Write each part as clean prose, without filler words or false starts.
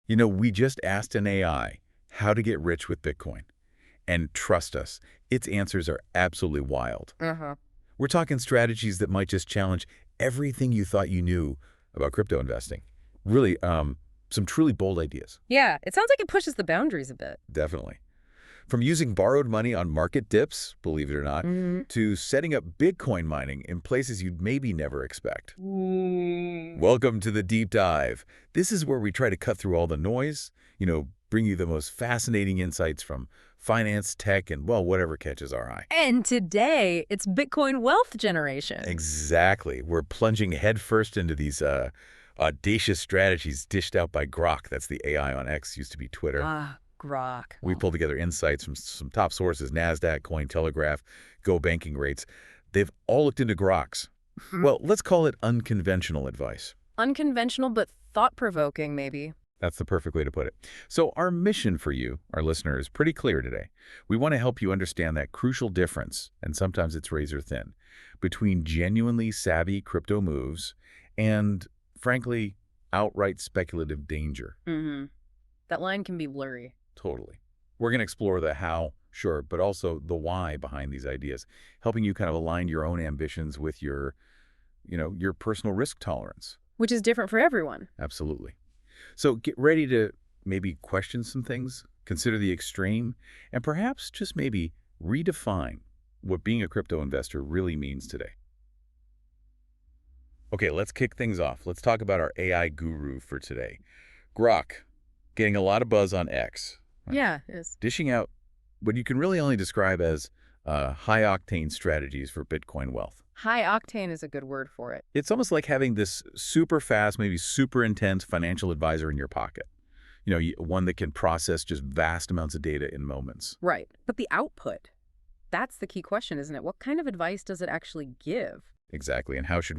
You know, we just asked an AI how to get rich with Bitcoin. And trust us, its answers are absolutely wild. Uh-huh. We're talking strategies that might just challenge everything you thought you knew about crypto investing. Really, some truly bold ideas. Yeah, it sounds like it pushes the boundaries a bit. Definitely. From using borrowed money on market dips, believe it or not, Mm-hmm. to setting up Bitcoin mining in places you'd maybe never expect. Mm. Welcome to the deep dive. This is where we try to cut through all the noise, bring you the most fascinating insights from finance, tech, and, well, whatever catches our eye. And today, it's Bitcoin wealth generation. Exactly. We're plunging headfirst into these audacious strategies dished out by Grok. That's the AI on X, used to be Twitter. Ah, Grok. We pulled together insights from some top sources, NASDAQ, Cointelegraph, Go Banking Rates. They've all looked into Grok's. Well, let's call it unconventional advice. Unconventional but thought-provoking, maybe. That's the perfect way to put it. So our mission for you, our listener, is pretty clear today. We want to help you understand that crucial difference, and sometimes it's razor thin, between genuinely savvy crypto moves and, frankly, outright speculative danger. Mm-hmm. That line can be blurry. Totally. We're going to explore the how, sure, but also the why behind these ideas, helping you kind of align your own ambitions with your personal risk tolerance. Which is different for everyone. Absolutely. So get ready to maybe question some things, consider the extreme, and perhaps just maybe redefine what being a crypto investor really means today. Okay, let's kick things off. Let's talk about our AI guru for today. Grok, getting a lot of buzz on X. Right? Yeah, it is. Dishing out what you can really only describe as high-octane strategies for Bitcoin wealth. High octane is a good word for it. It's almost like having this super fast, maybe super intense financial advisor in your pocket. One that can process just vast amounts of data in moments. Right. But the output, that's the key question, isn't it? What kind of advice does it actually give? Exactly. And how should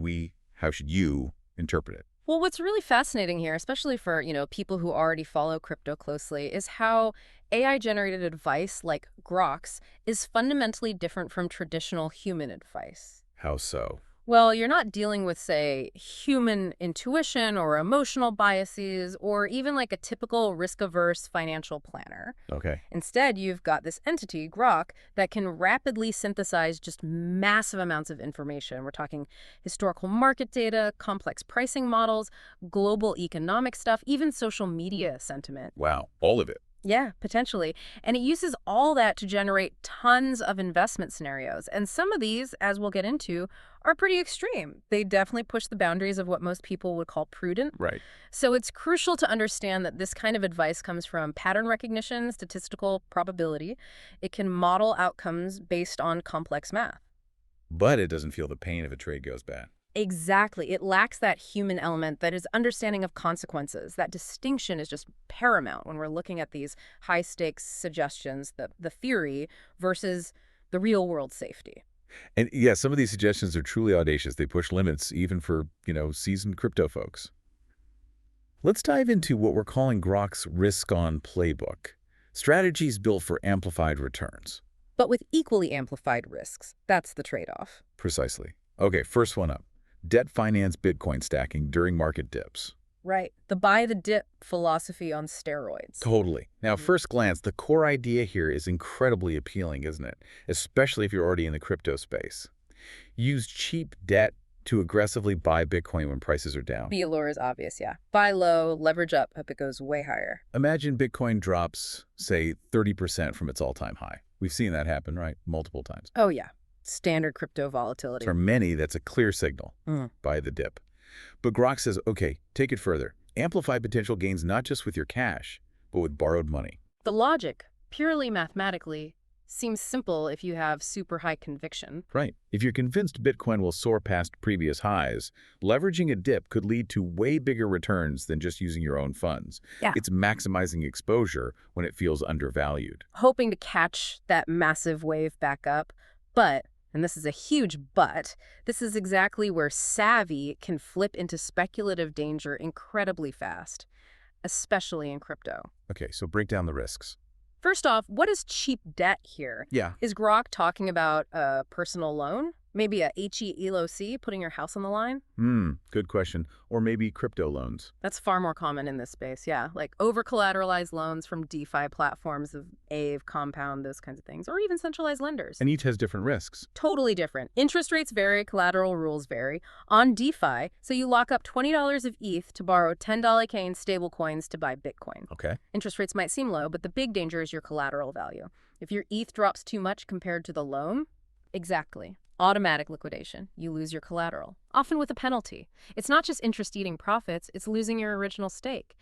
you interpret it? Well, what's really fascinating here, especially for, people who already follow crypto closely, is how AI-generated advice like Grok's is fundamentally different from traditional human advice. How so? Well, you're not dealing with, say, human intuition or emotional biases or even like a typical risk-averse financial planner. Okay. Instead, you've got this entity, Grok, that can rapidly synthesize just massive amounts of information. We're talking historical market data, complex pricing models, global economic stuff, even social media sentiment. Wow. All of it. Yeah, potentially. And it uses all that to generate tons of investment scenarios. And some of these, as we'll get into, are pretty extreme. They definitely push the boundaries of what most people would call prudent. Right. So it's crucial to understand that this kind of advice comes from pattern recognition, statistical probability. It can model outcomes based on complex math. But it doesn't feel the pain if a trade goes bad. Exactly. It lacks that human element, that is understanding of consequences. That distinction is just paramount when we're looking at these high-stakes suggestions, the theory versus the real-world safety. And yeah, some of these suggestions are truly audacious. They push limits even for, seasoned crypto folks. Let's dive into what we're calling Grok's risk-on playbook. Strategies built for amplified returns. But with equally amplified risks. That's the trade-off. Precisely. Okay, first one up. Debt finance Bitcoin stacking during market dips. Right. The buy the dip philosophy on steroids. Totally. Now, at first glance, the core idea here is incredibly appealing, isn't it? Especially if you're already in the crypto space. Use cheap debt to aggressively buy Bitcoin when prices are down. The allure is obvious, yeah. Buy low, leverage up if it goes way higher. Imagine Bitcoin drops, say, 30% from its all-time high. We've seen that happen, right? Multiple times. Oh, yeah. Standard crypto volatility. For many, that's a clear signal. Buy the dip. But Grok says, okay, take it further. Amplify potential gains not just with your cash, but with borrowed money. The logic, purely mathematically, seems simple if you have super high conviction. Right. If you're convinced Bitcoin will soar past previous highs, leveraging a dip could lead to way bigger returns than just using your own funds. Yeah. It's maximizing exposure when it feels undervalued. Hoping to catch that massive wave back up, but, and this is a huge but, this is exactly where savvy can flip into speculative danger incredibly fast, especially in crypto. Okay, so break down the risks. First off, what is cheap debt here? Yeah. Is Grok talking about a personal loan? Maybe a HELOC, putting your house on the line? Good question. Or maybe crypto loans. That's far more common in this space, yeah. Like over-collateralized loans from DeFi platforms of Aave, Compound, those kinds of things, or even centralized lenders. And each has different risks. Totally different. Interest rates vary, collateral rules vary. On DeFi, so you lock up $20 of ETH to borrow $10K in stablecoins to buy Bitcoin. Okay. Interest rates might seem low, but the big danger is your collateral value. If your ETH drops too much compared to the loan, exactly. Automatic liquidation. You lose your collateral, often with a penalty. It's not just interest eating profits, it's losing your original stake.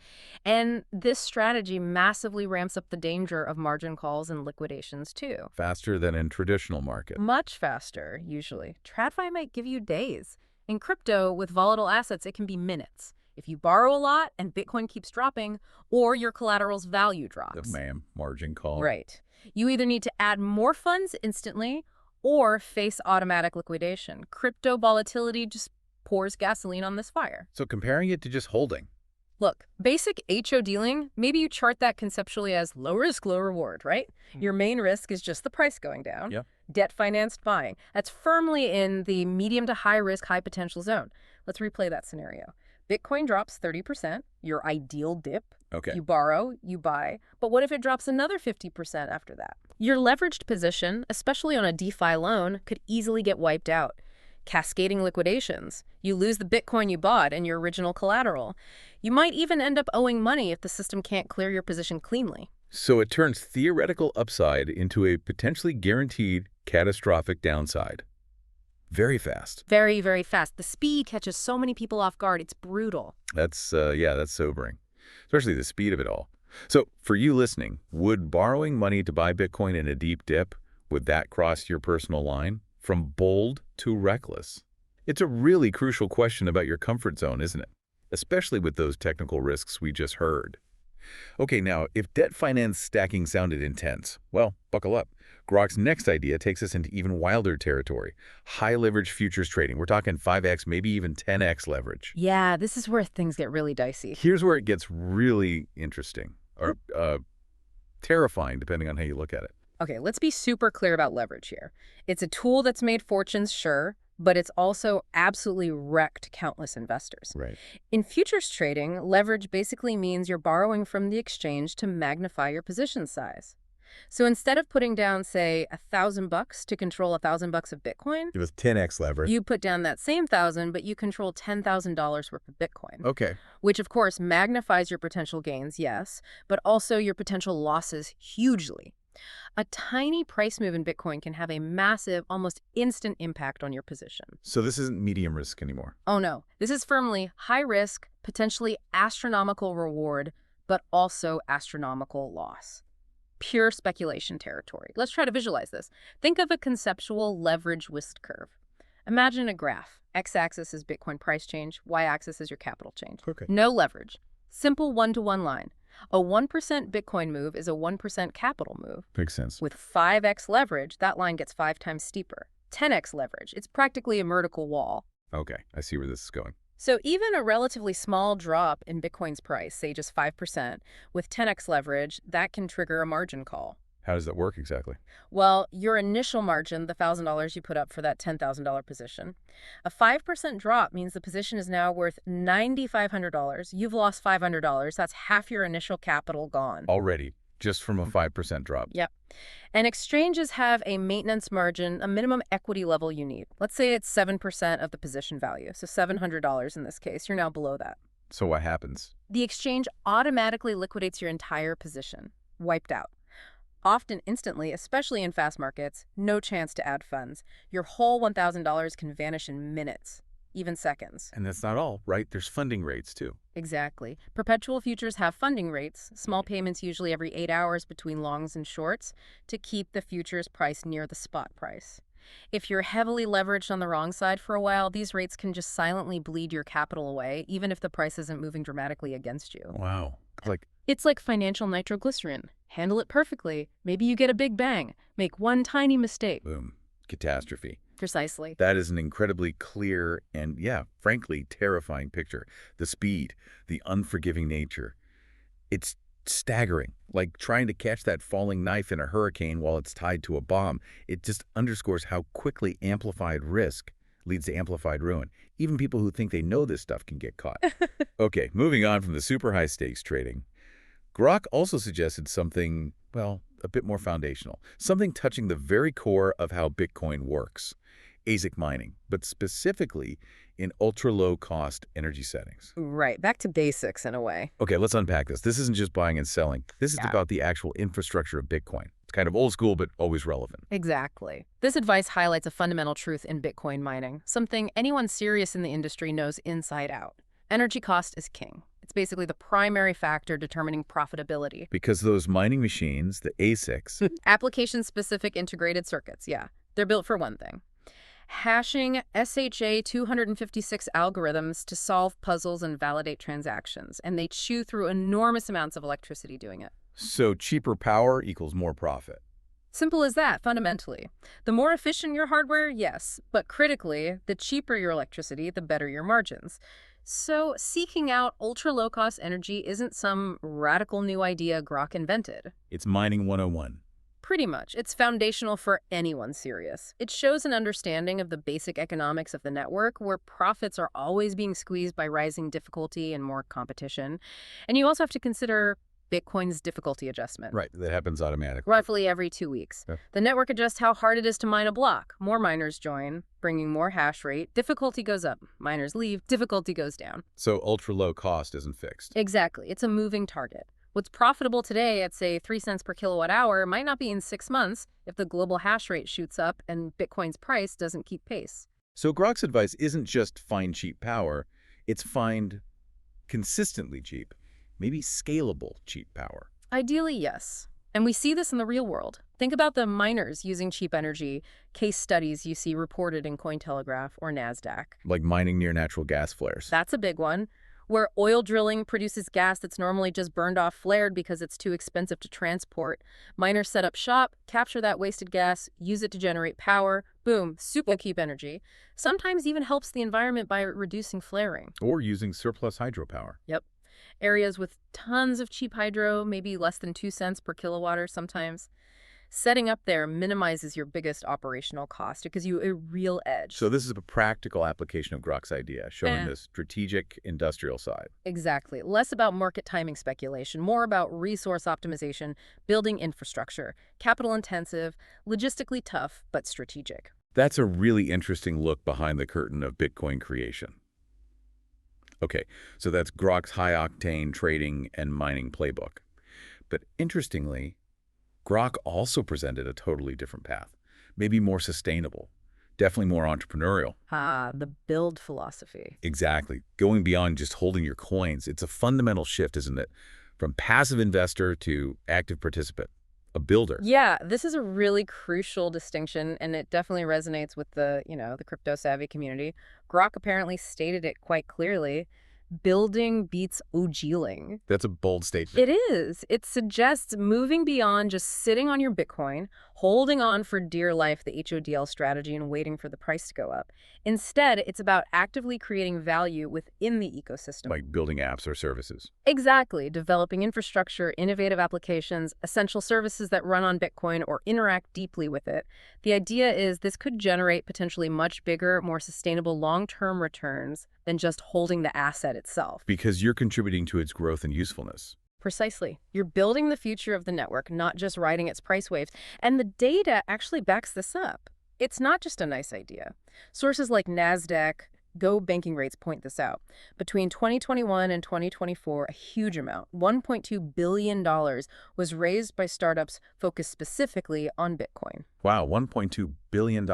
And this strategy massively ramps up the danger of margin calls and liquidations too. Faster than in traditional market. Much faster, usually. TradFi might give you days. In crypto, with volatile assets, it can be minutes. If you borrow a lot and Bitcoin keeps dropping, or your collateral's value drops. Margin call. Right. You either need to add more funds instantly or face automatic liquidation. Crypto volatility just pours gasoline on this fire. So comparing it to just holding. Look, basic HO dealing, maybe you chart that conceptually as low risk, low reward, right? Your main risk is just the price going down. Yep. Debt financed buying. That's firmly in the medium to high risk, high potential zone. Let's replay that scenario. Bitcoin drops 30%, your ideal dip. Okay. You borrow, you buy. But what if it drops another 50% after that? Your leveraged position, especially on a DeFi loan, could easily get wiped out. Cascading liquidations. You lose the Bitcoin you bought and your original collateral. You might even end up owing money if the system can't clear your position cleanly. So it turns theoretical upside into a potentially guaranteed catastrophic downside. Very fast. Very, very fast. The speed catches so many people off guard. It's brutal. That's sobering, especially the speed of it all. So for you listening, would borrowing money to buy Bitcoin in a deep dip, would that cross your personal line? From bold to reckless? It's a really crucial question about your comfort zone, isn't it? Especially with those technical risks we just heard. Okay, now, if debt finance stacking sounded intense, well, buckle up. Grok's next idea takes us into even wilder territory. High leverage futures trading. We're talking 5x, maybe even 10x leverage. Yeah, this is where things get really dicey. Here's where it gets really interesting, or terrifying, depending on how you look at it. Okay, let's be super clear about leverage here. It's a tool that's made fortunes, sure, but it's also absolutely wrecked countless investors. Right. In futures trading, leverage basically means you're borrowing from the exchange to magnify your position size. So instead of putting down, say, $1,000 to control $1,000 of Bitcoin, With 10x leverage. you put down that same 1,000, but you control $10,000 worth of Bitcoin. Okay. Which, of course, magnifies your potential gains, yes, but also your potential losses hugely. A tiny price move in Bitcoin can have a massive, almost instant impact on your position. So this isn't medium risk anymore. Oh no, this is firmly high risk, potentially astronomical reward, but also astronomical loss. Pure speculation territory. Let's try to visualize this. Think of a conceptual leverage risk curve. Imagine a graph. X-axis is Bitcoin price change, Y-axis is your capital change. Okay. No leverage. Simple one-to-one line. A 1% Bitcoin move is a 1% capital move. Makes sense. With 5x leverage, that line gets 5 times steeper. 10x leverage, it's practically a vertical wall. Okay, I see where this is going. So even a relatively small drop in Bitcoin's price, say just 5%, with 10x leverage, that can trigger a margin call. How does that work exactly? Well, your initial margin, the $1,000 you put up for that $10,000 position, a 5% drop means the position is now worth $9,500. You've lost $500. That's half your initial capital gone. Already, just from a 5% drop. Yep. And exchanges have a maintenance margin, a minimum equity level you need. Let's say it's 7% of the position value, so $700 in this case. You're now below that. So what happens? The exchange automatically liquidates your entire position, wiped out. Often instantly, especially in fast markets, no chance to add funds. Your whole $1,000 can vanish in minutes, even seconds. And that's not all, right? There's funding rates too. Exactly. Perpetual futures have funding rates, small payments usually every 8 hours between longs and shorts, to keep the futures price near the spot price. If you're heavily leveraged on the wrong side for a while, these rates can just silently bleed your capital away, even if the price isn't moving dramatically against you. Wow. It's like financial nitroglycerin. Handle it perfectly. Maybe you get a big bang. Make one tiny mistake. Boom. Catastrophe. Precisely. That is an incredibly clear and, yeah, frankly, terrifying picture. The speed, the unforgiving nature. It's staggering, like trying to catch that falling knife in a hurricane while it's tied to a bomb. It just underscores how quickly amplified risk leads to amplified ruin. Even people who think they know this stuff can get caught. Okay, moving on from the super high stakes trading. Grok also suggested something, well, a bit more foundational, something touching the very core of how Bitcoin works, ASIC mining, but specifically in ultra-low-cost energy settings. Right, back to basics in a way. Okay, let's unpack this. This isn't just buying and selling. This is Yeah. about the actual infrastructure of Bitcoin. It's kind of old school, but always relevant. Exactly. This advice highlights a fundamental truth in Bitcoin mining, something anyone serious in the industry knows inside out. Energy cost is king. It's basically the primary factor determining profitability. Because those mining machines, the ASICs, Application-specific integrated circuits, yeah. They're built for one thing. Hashing SHA 256 algorithms to solve puzzles and validate transactions, and they chew through enormous amounts of electricity doing it. so cheaper power equals more profit. Simple as that, fundamentally. The more efficient your hardware, yes, but critically, the cheaper your electricity, the better your margins. So seeking out ultra-low-cost energy isn't some radical new idea Grok invented. It's mining 101. Pretty much. It's foundational for anyone serious. It shows an understanding of the basic economics of the network, where profits are always being squeezed by rising difficulty and more competition. And you also have to consider Bitcoin's difficulty adjustment. Right, that happens automatically. Roughly every 2 weeks. Yeah. The network adjusts how hard it is to mine a block. More miners join, bringing more hash rate. Difficulty goes up. Miners leave. Difficulty goes down. So ultra-low cost isn't fixed. Exactly. It's a moving target. What's profitable today at, say, 3 cents per kilowatt hour might not be in 6 months if the global hash rate shoots up and Bitcoin's price doesn't keep pace. So Grok's advice isn't just find cheap power, it's find consistently cheap, maybe scalable cheap power. Ideally, yes. And we see this in the real world. Think about the miners using cheap energy, case studies you see reported in Cointelegraph or NASDAQ. Like mining near natural gas flares. That's a big one, where oil drilling produces gas that's normally just burned off flared because it's too expensive to transport. Miners set up shop, capture that wasted gas, use it to generate power. Boom, super cheap energy. Sometimes even helps the environment by reducing flaring. Or using surplus hydropower. Yep. Areas with tons of cheap hydro, maybe less than 2 cents per kilowatt or sometimes. Setting up there minimizes your biggest operational cost. It gives you a real edge. So this is a practical application of Grok's idea, showing the strategic industrial side. Exactly. Less about market timing speculation, more about resource optimization, building infrastructure, capital intensive, logistically tough, but strategic. That's a really interesting look behind the curtain of Bitcoin creation. Okay, so that's Grok's high-octane trading and mining playbook. But interestingly, Grok also presented a totally different path, maybe more sustainable, definitely more entrepreneurial. The build philosophy. Exactly. Going beyond just holding your coins. It's a fundamental shift, isn't it? From passive investor to active participant, a builder. Yeah, this is a really crucial distinction, and it definitely resonates with the crypto-savvy community. Grok apparently stated it quite clearly. Building beats OGing. That's a bold statement. It is. It suggests moving beyond just sitting on your Bitcoin, holding on for dear life the HODL strategy and waiting for the price to go up. Instead, it's about actively creating value within the ecosystem. Like building apps or services. Exactly. Developing infrastructure, innovative applications, essential services that run on Bitcoin or interact deeply with it. The idea is this could generate potentially much bigger, more sustainable long-term returns than just holding the asset itself. Because you're contributing to its growth and usefulness. Precisely. You're building the future of the network, not just riding its price waves. And the data actually backs this up. It's not just a nice idea. Sources like NASDAQ, Go banking rates point this out. Between 2021 and 2024, a huge amount, $1.2 billion, was raised by startups focused specifically on Bitcoin. Wow, $1.2 billion.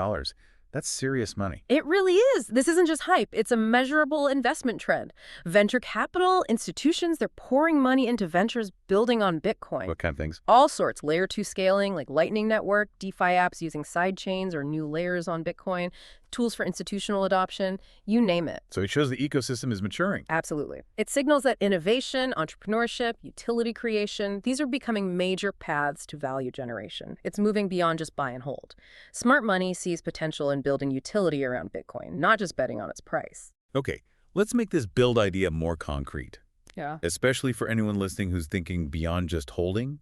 That's serious money. It really is. This isn't just hype. It's a measurable investment trend. Venture capital, institutions, they're pouring money into ventures building on Bitcoin. What kind of things? All sorts. Layer 2 scaling, like Lightning Network, DeFi apps using sidechains or new layers on Bitcoin, tools for institutional adoption, you name it. So it shows the ecosystem is maturing. Absolutely. It signals that innovation, entrepreneurship, utility creation, these are becoming major paths to value generation. It's moving beyond just buy and hold. Smart money sees potential in building utility around Bitcoin, not just betting on its price. Okay, let's make this build idea more concrete. Yeah. especially for anyone listening who's thinking beyond just holding.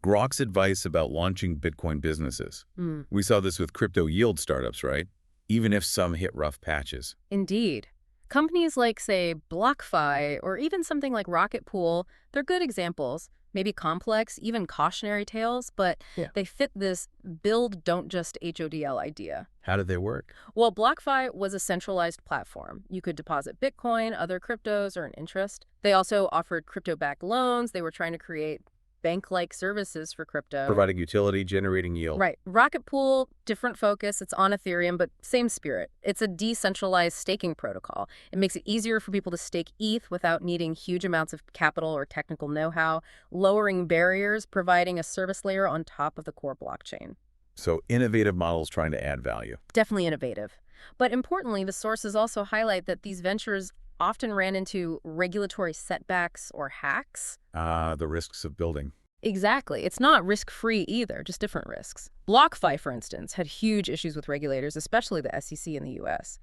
Grok's advice about launching Bitcoin businesses. Hmm. We saw this with crypto yield startups, right? Even if some hit rough patches. Indeed. Companies like, say, BlockFi or even something like Rocket Pool, they're good examples. Maybe complex, even cautionary tales, but Yeah. they fit this build, don't just HODL idea. How did they work? Well, BlockFi was a centralized platform. You could deposit Bitcoin, other cryptos, or an interest. They also offered crypto-backed loans. They were trying to create bank-like services for crypto. Providing utility, generating yield. Right. Rocket Pool, different focus. It's on Ethereum, but same spirit. It's a decentralized staking protocol. It makes it easier for people to stake ETH without needing huge amounts of capital or technical know-how, lowering barriers, providing a service layer on top of the core blockchain. So innovative models trying to add value. Definitely innovative. But importantly, the sources also highlight that these ventures often ran into regulatory setbacks or hacks. The risks of building. Exactly. It's not risk-free either, just different risks. BlockFi, for instance, had huge issues with regulators, especially the SEC in the U.S.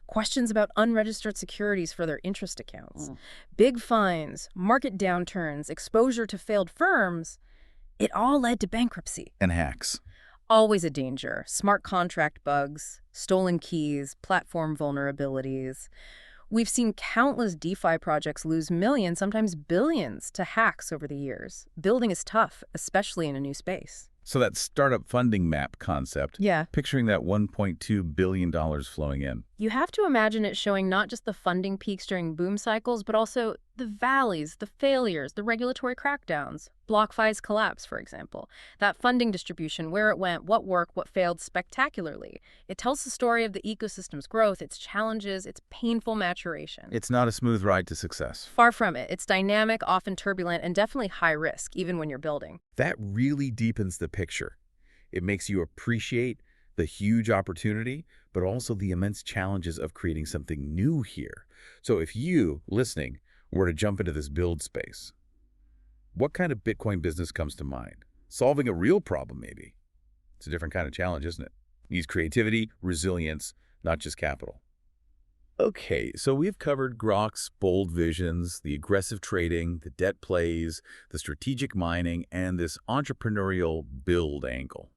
Questions about unregistered securities for their interest accounts. Big fines, market downturns, exposure to failed firms. It all led to bankruptcy. And hacks. Always a danger. Smart contract bugs, stolen keys, platform vulnerabilities. We've seen countless DeFi projects lose millions, sometimes billions, to hacks over the years. Building is tough, especially in a new space. So that startup funding map concept, Yeah. picturing that $1.2 billion flowing in. You have to imagine it showing not just the funding peaks during boom cycles, but also the valleys, the failures, the regulatory crackdowns. BlockFi's collapse, for example. That funding distribution, where it went, what worked, what failed spectacularly. It tells the story of the ecosystem's growth, its challenges, its painful maturation. It's not a smooth ride to success. Far from it. It's dynamic, often turbulent, and definitely high risk, even when you're building. That really deepens the picture. It makes you appreciate the huge opportunity, but also the immense challenges of creating something new here. So if you, listening, were to jump into this build space, what kind of Bitcoin business comes to mind? Solving a real problem, maybe. It's a different kind of challenge, isn't it? Needs creativity, resilience, not just capital. Okay, so we've covered Grok's bold visions, the aggressive trading, the debt plays, the strategic mining, and this entrepreneurial build angle.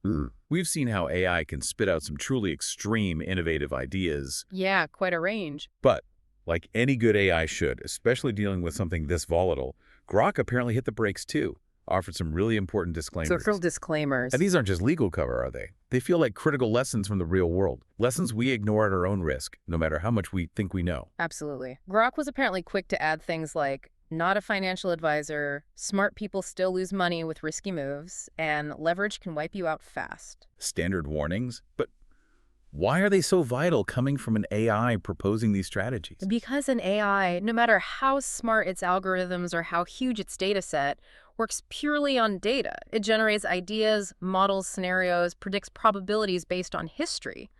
We've seen how AI can spit out some truly extreme, innovative ideas. Yeah, quite a range. But, like any good AI should, especially dealing with something this volatile, Grok apparently hit the brakes too, offered some really important disclaimers. Social disclaimers. And these aren't just legal cover, are they? They feel like critical lessons from the real world. Lessons we ignore at our own risk, no matter how much we think we know. Absolutely. Grok was apparently quick to add things like, not a financial advisor, smart people still lose money with risky moves, and leverage can wipe you out fast. Standard warnings, but why are they so vital coming from an AI proposing these strategies? Because an AI, no matter how smart its algorithms or how huge its data set, works purely on data. It generates ideas, models scenarios, predicts probabilities based on history,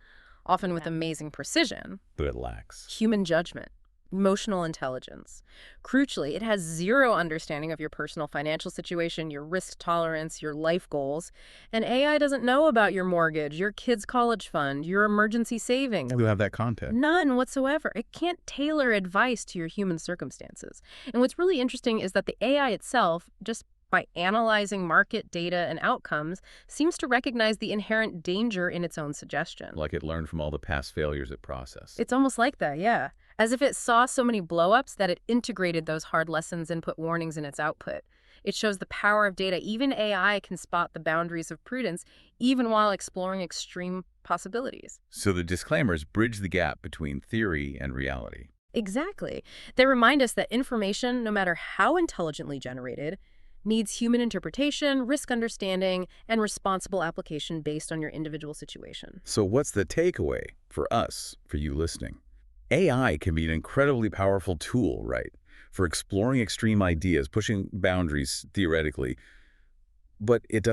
often with amazing precision. But it lacks Human judgment, emotional intelligence. Crucially, it has zero understanding of your personal financial situation, your risk tolerance, your life goals. And AI doesn't know about your mortgage, your kid's college fund, your emergency savings. You have that context. None whatsoever. It can't tailor advice to your human circumstances. And what's really interesting is that the AI itself, just by analyzing market data and outcomes, seems to recognize the inherent danger in its own suggestion. Like it learned from all the past failures it processed. It's almost like that, yeah. As if it saw so many blowups that it integrated those hard lessons and put warnings in its output. It shows the power of data. Even AI can spot the boundaries of prudence, even while exploring extreme possibilities. So the disclaimers bridge the gap between theory and reality. Exactly. They remind us that information, no matter how intelligently generated, needs human interpretation, risk understanding, and responsible application based on your individual situation. So what's the takeaway for us, for you listening? AI can be an incredibly powerful tool, right? For exploring extreme ideas, pushing boundaries theoretically, but it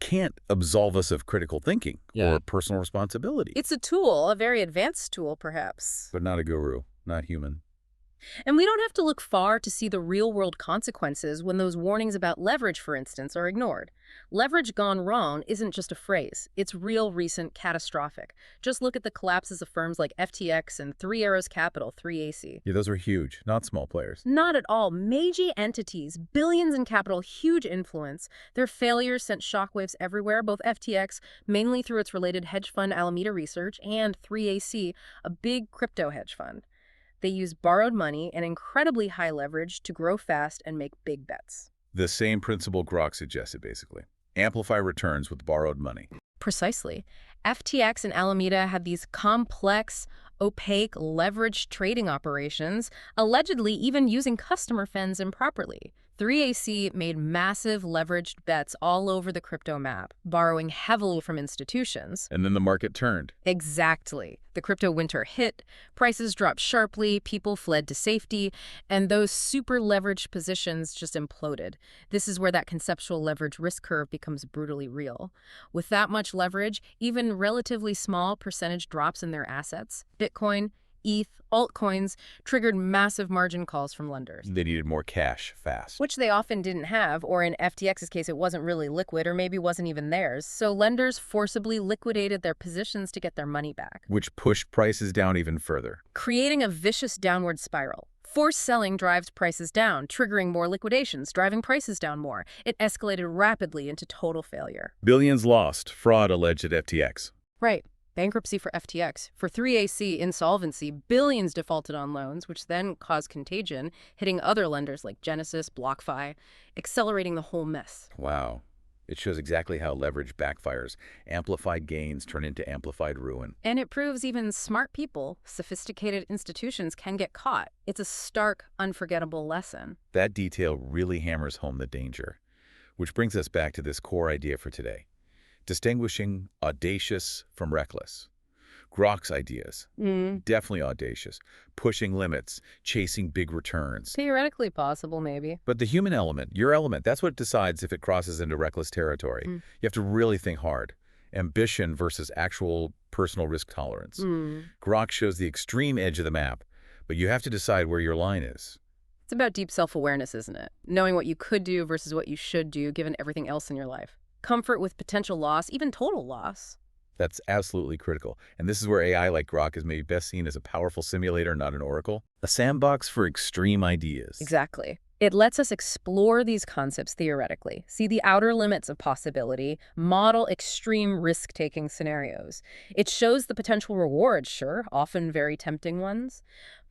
can't absolve us of critical thinking or personal responsibility. It's a tool, a very advanced tool, perhaps. But not a guru, not human. And we don't have to look far to see the real-world consequences when those warnings about leverage, for instance, are ignored. Leverage gone wrong isn't just a phrase. It's real, recent, catastrophic. Just look at the collapses of firms like FTX and Three Arrows Capital, 3AC. Yeah, those are huge, not small players. Not at all. Meiji entities, billions in capital, huge influence. Their failures sent shockwaves everywhere, both FTX, mainly through its related hedge fund Alameda Research, and 3AC, a big crypto hedge fund. They use borrowed money and incredibly high leverage to grow fast and make big bets. The same principle Grok suggested, basically. Amplify returns with borrowed money. Precisely. FTX and Alameda had these complex, opaque, leveraged trading operations, allegedly even using customer funds improperly. 3AC made massive leveraged bets all over the crypto map, borrowing heavily from institutions. And then the market turned. Exactly. The crypto winter hit, prices dropped sharply, people fled to safety, and those super leveraged positions just imploded. This is where that conceptual leverage risk curve becomes brutally real. With that much leverage, even relatively small percentage drops in their assets, Bitcoin, ETH, altcoins, triggered massive margin calls from lenders. They needed more cash fast. Which they often didn't have, or in FTX's case, it wasn't really liquid, or maybe wasn't even theirs. So lenders forcibly liquidated their positions to get their money back, Which pushed prices down even further. creating a vicious downward spiral. Forced selling drives prices down, triggering more liquidations, driving prices down more. It escalated rapidly into total failure. Billions lost, fraud alleged at FTX. Right. Bankruptcy for FTX. For 3AC, insolvency, billions defaulted on loans, which then caused contagion, hitting other lenders like Genesis, BlockFi, accelerating the whole mess. Wow. It shows exactly how leverage backfires. Amplified gains turn into amplified ruin. And it proves even smart people, sophisticated institutions can get caught. It's a stark, unforgettable lesson. That detail really hammers home the danger. Which brings us back to this core idea for today. Distinguishing audacious from reckless. Grok's ideas, definitely audacious, pushing limits, chasing big returns. Theoretically possible, maybe. But the human element, your element, that's what decides if it crosses into reckless territory. You have to really think hard. Ambition versus actual personal risk tolerance. Grok shows the extreme edge of the map, but you have to decide where your line is. It's about deep self-awareness, isn't it? Knowing what you could do versus what you should do given everything else in your life. Comfort with potential loss, even total loss. That's absolutely critical. And this is where AI like Grok is maybe best seen as a powerful simulator, not an oracle. A sandbox for extreme ideas. Exactly. It lets us explore these concepts theoretically, see the outer limits of possibility, model extreme risk-taking scenarios. It shows the potential rewards, sure, often very tempting ones,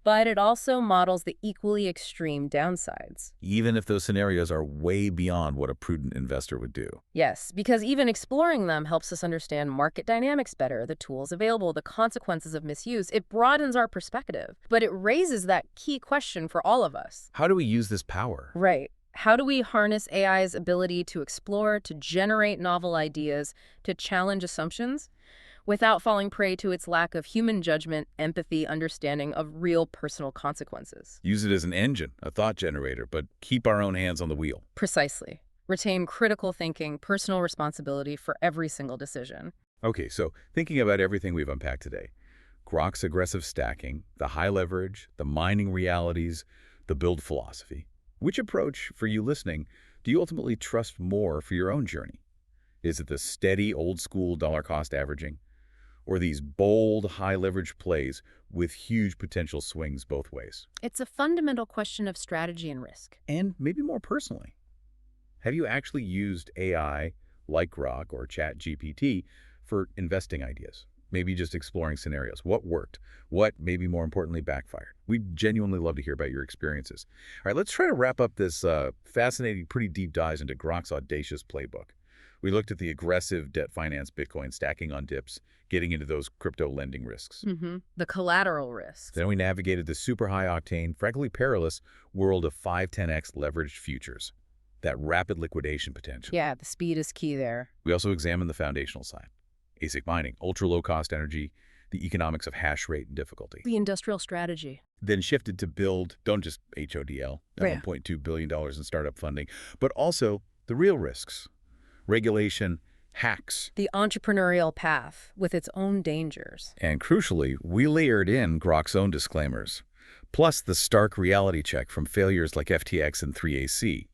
but it also models the equally extreme downsides. Even if those scenarios are way beyond what a prudent investor would do. Yes, because even exploring them helps us understand market dynamics better, the tools available, the consequences of misuse. It broadens our perspective, but it raises that key question for all of us. How do we use this power? Right. How do we harness AI's ability to explore, to generate novel ideas, to challenge assumptions, without falling prey to its lack of human judgment, empathy, understanding of real personal consequences? Use it as an engine, a thought generator, but keep our own hands on the wheel. Precisely. Retain critical thinking, personal responsibility for every single decision. Okay, so thinking about everything we've unpacked today, Grok's aggressive stacking, the high leverage, the mining realities, the build philosophy. Which approach, for you listening, do you ultimately trust more for your own journey? Is it the steady, old-school dollar-cost averaging? Or these bold, high-leverage plays with huge potential swings both ways? It's a fundamental question of strategy and risk. And maybe more personally, have you actually used AI like Grok or ChatGPT for investing ideas? Maybe just exploring scenarios. What worked? What, maybe more importantly, backfired? We'd genuinely love to hear about your experiences. All right, let's try to wrap up this fascinating, pretty deep dives into Grok's audacious playbook. We looked at the aggressive debt finance Bitcoin stacking on dips, getting into those crypto lending risks. The collateral risks. Then we navigated the super high-octane, frankly perilous world of 5-10x leveraged futures, that rapid liquidation potential. Yeah, the speed is key there. We also examined the foundational side, ASIC mining, ultra-low-cost energy, the economics of hash rate and difficulty. The industrial strategy. Then shifted to build, don't just HODL, Right. $1.2 billion in startup funding, but also the real risks, regulation, hacks. The entrepreneurial path with its own dangers. And crucially, we layered in Grok's own disclaimers. Plus the stark reality check from failures like FTX and 3AC.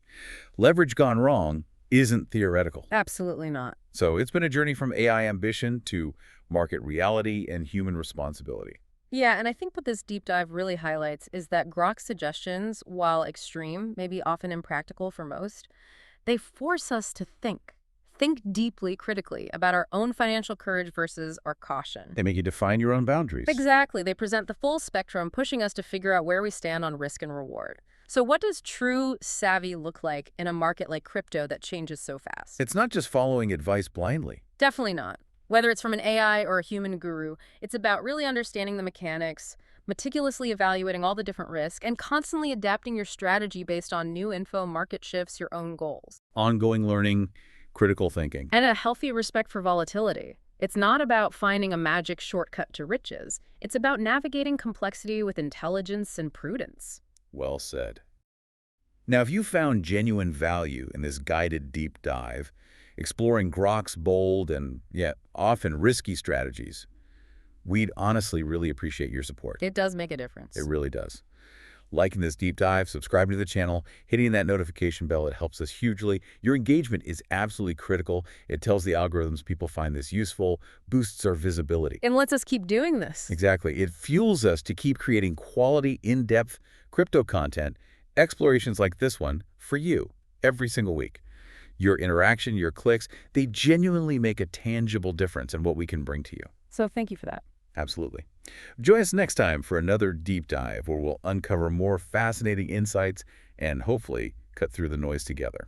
Leverage gone wrong isn't theoretical. Absolutely not. So it's been a journey from AI ambition to market reality and human responsibility. Yeah, and I think what this deep dive really highlights is that Grok's suggestions, while extreme, maybe often impractical for most, they force us to think. Think deeply, critically about our own financial courage versus our caution. They make you define your own boundaries. Exactly. They present the full spectrum, pushing us to figure out where we stand on risk and reward. So what does true savvy look like in a market like crypto that changes so fast? It's not just following advice blindly. Definitely not. Whether it's from an AI or a human guru, it's about really understanding the mechanics, meticulously evaluating all the different risks, and constantly adapting your strategy based on new info, market shifts, your own goals. Ongoing learning, critical thinking. And a healthy respect for volatility. It's not about finding a magic shortcut to riches. It's about navigating complexity with intelligence and prudence. Well said. Now, if you found genuine value in this guided deep dive, exploring Grok's bold and yet often risky strategies, we'd honestly really appreciate your support. It does make a difference. It really does. Liking this deep dive, subscribing to the channel, hitting that notification bell, it helps us hugely. Your engagement is absolutely critical. It tells the algorithms people find this useful, boosts our visibility. And lets us keep doing this. Exactly. It fuels us to keep creating quality, in-depth crypto content, explorations like this one, for you, every single week. Your interaction, your clicks, they genuinely make a tangible difference in what we can bring to you. So thank you for that. Absolutely. Join us next time for another deep dive where we'll uncover more fascinating insights and hopefully cut through the noise together.